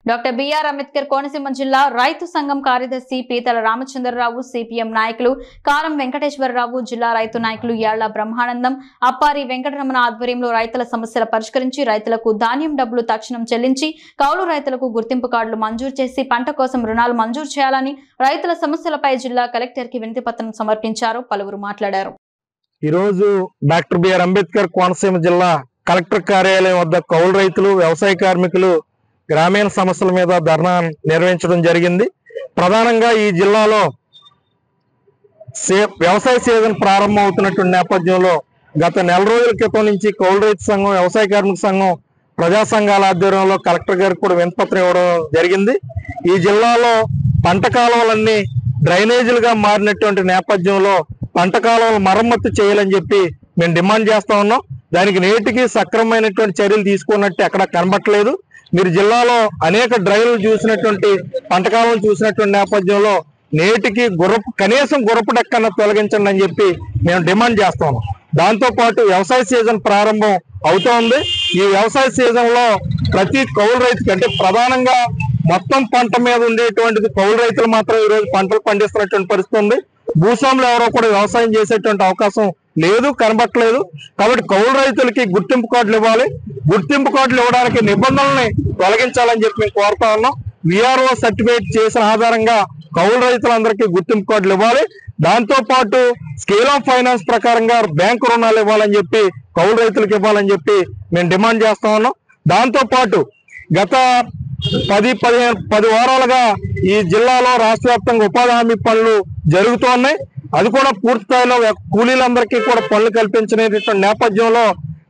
Doctor BR Ambedkar Konaseema జిల్లా రైతు సంఘం కార్యదర్శి పీతల రామచంద్రరావు, సిపిఎం నాయకులు కారం వెంకటేశ్వరరావు, జిల్లా రైతు నాయకులు యాళ్ల బ్రహ్మానందం, అప్పారి వెంకటరమణ ఆధ్వర్యంలో రైతుల సమస్యల పరిష్కరించి రైతులకు ధాన్యం డబ్బులు తక్షణం చెల్లించి కౌలు రైతులకు గుర్తింపు కార్డులు మంజూరు చేసి పంట కోసం రుణాలు మంజూరు చేయాలని రైతుల సమస్యలపై జిల్లా కలెక్టర్ కి వినతి పత్రం సమర్పించారు. పలువురు మాట్లాడారు. ఈ రోజు డాక్టర్ బిఆర్ అంబేద్కర్ కోనసీమ జిల్లా కలెక్టర్ కార్యాలయం వద్ద కౌలు రైతులు, వ్యవసాయ కార్మికులు గ్రామీణ సమస్యల మీద ధర్నా నిర్వహించడం జరిగింది. ప్రధానంగా ఈ జిల్లాలో వ్యవసాయ సీజన్ ప్రారంభం అవుతున్నటువంటి నేపథ్యంలో గత నెల రోజుల క్రితం నుంచి కౌలు రైతు సంఘం, వ్యవసాయ కార్మిక సంఘం, ప్రజా సంఘాల ఆధ్వర్యంలో కలెక్టర్ గారికి కూడా వినతిపత్రం ఇవ్వడం జరిగింది. ఈ జిల్లాలో పంట కాలువలన్నీ డ్రైనేజీలుగా మారినటువంటి నేపథ్యంలో పంట కాలువలు మరమ్మతు చేయాలని చెప్పి మేము డిమాండ్ చేస్తా ఉన్నాం. దానికి నేటికి సక్రమమైనటువంటి చర్యలు తీసుకున్నట్టు ఎక్కడ కనబట్టలేదు. మీరు జిల్లాలో అనేక డ్రైవ్లు చూసినటువంటి పంట కాలువలు చూసినటువంటి నేపథ్యంలో నేటికి కనీసం గుర్రపు డెక్కన తొలగించండి అని చెప్పి మేము డిమాండ్ చేస్తాము. దాంతో పాటు వ్యవసాయ సీజన్ ప్రారంభం అవుతోంది. ఈ వ్యవసాయ సీజన్ లో ప్రతి కౌలు రైతుకి, అంటే ప్రధానంగా మొత్తం పంట మీద ఉండేటువంటిది కౌలు రైతులు మాత్రం ఈ రోజు పంటలు పండిస్తున్నటువంటి పరిస్థితి ఉంది. భూస్వాములు ఎవరో కూడా వ్యవసాయం చేసేటువంటి అవకాశం లేదు, కనబట్టలేదు. కాబట్టి కౌలు రైతులకి గుర్తింపు కార్డులు ఇవ్వాలి. గుర్తింపు కార్డులు ఇవ్వడానికి నిబంధనల్ని తొలగించాలని చెప్పి మేము కోరుతా ఉన్నాం. విఆర్ఓ సర్టిఫికేట్ చేసిన ఆధారంగా కౌలు రైతులందరికీ గుర్తింపు కార్డులు ఇవ్వాలి. దాంతో పాటు స్కేల్ ఆఫ్ ఫైనాన్స్ ప్రకారంగా బ్యాంకు రుణాలు ఇవ్వాలని చెప్పి కౌలు రైతులకు ఇవ్వాలని చెప్పి మేము డిమాండ్ చేస్తా ఉన్నాం. దాంతో పాటు గత 10 వారాలుగా ఈ జిల్లాలో రాష్ట్ర వ్యాప్తంగా ఉపాధి హామీ పనులు జరుగుతున్నాయి. అది కూడా పూర్తి స్థాయిలో కూలీలందరికీ కూడా పనులు కల్పించినటువంటి నేపథ్యంలో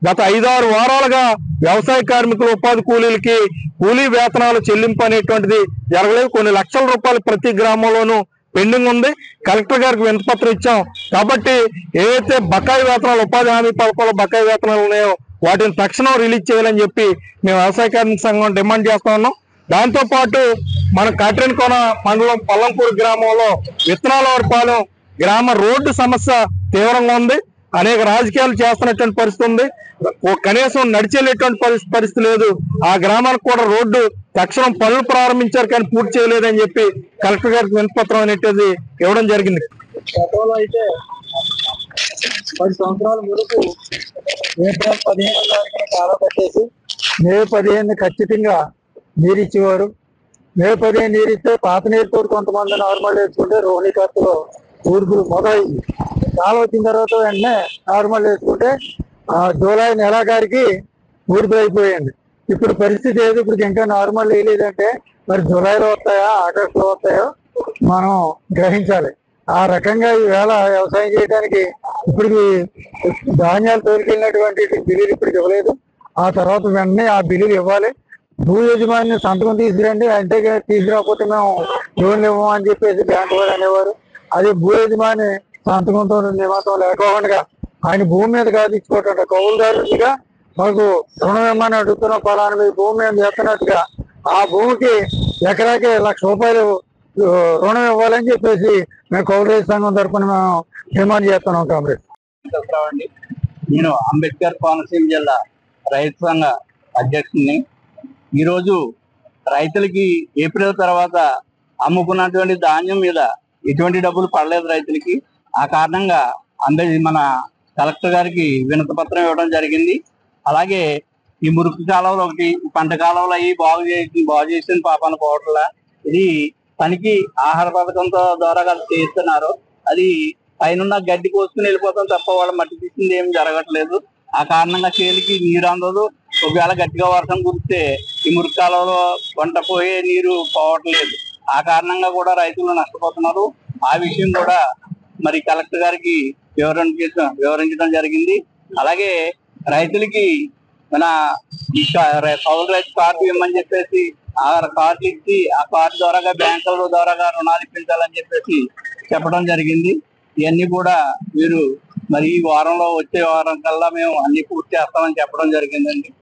గత 5-6 వారాలుగా వ్యవసాయ కార్మికులు, ఉపాధి కూలీలకి కూలీ వేతనాలు చెల్లింపు అనేటువంటిది జరగలేదు. కొన్ని లక్షల రూపాయలు ప్రతి గ్రామంలోనూ పెండింగ్ ఉంది. కలెక్టర్ గారికి వినతిపత్రం ఇచ్చాం. కాబట్టి ఏవైతే బకాయి వేతనాలు, ఉపాధి హామీ పథకంలో బకాయి వేతనాలు ఉన్నాయో వాటిని తక్షణం రిలీజ్ చేయాలని చెప్పి మేము వ్యవసాయ కార్మిక సంఘం డిమాండ్ చేస్తా ఉన్నాం. దాంతో పాటు మన కాట్రేనికోన మండలం పల్లంపూర్ గ్రామంలో విత్తనాలపాలెం గ్రామ రోడ్డు సమస్య తీవ్రంగా ఉంది. అనేక రాజకీయాలు చేస్తున్నటువంటి పరిస్థితి ఉంది. కనీసం నడిచేటువంటి పరిస్థితి లేదు. ఆ గ్రామానికి కూడా రోడ్డు తక్షణం పనులు ప్రారంభించారు కానీ పూర్తి చేయలేదని చెప్పి కలెక్టర్ గారికి వినతిపత్రం అనేటిది ఇవ్వడం జరిగింది. గతంలో అయితే 10 సంవత్సరాల వరకు ఏప్రిల్ 15 తారీఖున కాలం పెట్టేసి మే 15 ఖచ్చితంగా నీరు ఇచ్చేవారు. మే 15 నీరు ఇస్తే పాత నీరుతో కొంతమంది నార్మల్ వేసుకుంటే రోహిణి ఖర్చులో ఊరుకులు మొదలైంది. కాలం వచ్చిన తర్వాత వెంటనే నార్మల్ వేసుకుంటే జూలై నెలాఖరికి ఊరుకులు అయిపోయింది. ఇప్పుడు పరిస్థితి ఏది, ఇప్పుడు ఇంకా నార్మల్ వేయలేదంటే మరి జూలైలో వస్తాయా, ఆగస్టులో వస్తాయో మనం గ్రహించాలి. ఆ రకంగా ఈవేళ వ్యవసాయం చేయడానికి ఇప్పటికి ధాన్యాలు తోలికెళ్ళినటువంటి బిల్లులు ఇప్పటికి ఇవ్వలేదు. ఆ తర్వాత వెంటనే ఆ బిల్లులు ఇవ్వాలి. భూ యజమాని సంతకం తీసుకురండి, అంటే తీసుకురాకపోతే మేము లోన్లు ఇవ్వము అని చెప్పేసి బ్యాంకు వారు అనేవారు. అదే భూ యజమాని సంతకంతో నిమిత్తం లేకుండా ఆయన భూమి మీద కాదు ఇచ్చుకోవటం, కౌలుదారుడిగా మాకు రుణం ఇవ్వమని అడుగుతున్న ఫలానా మీ భూమి మేము చేస్తున్నట్టుగా ఆ భూమికి ఎకరాకి ₹1,00,000 రుణం ఇవ్వాలని చెప్పేసి మేము కౌలు రైతు సంఘం తరఫున మేము డిమాండ్ చేస్తున్నాం. కాంగ్రెస్ నేను అంబేద్కర్ కోనసీమ జిల్లా రైతు సంఘ అధ్యక్షుడిని. ఈరోజు రైతులకి ఏప్రిల్ తర్వాత అమ్ముకున్నటువంటి ధాన్యం మీద ఎటువంటి డబ్బులు పడలేదు రైతులకి. ఆ కారణంగా మన కలెక్టర్ గారికి వినతి పత్రం ఇవ్వడం జరిగింది. అలాగే ఈ మురుకు కాలువలు ఒకటి, పంట కాలువలు అవి బాగు చేసిన పాపాన పోవట్ల ఇది పనికి ఆహార పథకంతో ద్వారా చేస్తున్నారు. అది పైన గడ్డి కోసుకుని వెళ్ళిపోతాం తప్ప వాళ్ళు మట్టి తీసింది ఏం జరగట్లేదు. ఆ కారణంగా చేలికి నీరు అందదు. ఒకవేళ గట్టిగా వర్షం కురిస్తే ఈ మురుకు కాలువలో వంట పోయే నీరు పోవట్లేదు. ఆ కారణంగా కూడా రైతులు నష్టపోతున్నారు. ఆ విషయం కూడా మరి కలెక్టర్ గారికి వివరించడం జరిగింది. అలాగే రైతులకి మన కౌలు రైతు కార్డు ఇవ్వమని చెప్పేసి ఆ కార్డు ఇచ్చి ఆ కార్డు ద్వారా బ్యాంకుల ద్వారా రుణాలు ఇప్పించాలని చెప్పేసి చెప్పడం జరిగింది. ఇవన్నీ కూడా వీరు మరి ఈ వారంలో, వచ్చే వారం కల్లా మేము అన్ని పూర్తి చేస్తామని చెప్పడం జరిగిందండి.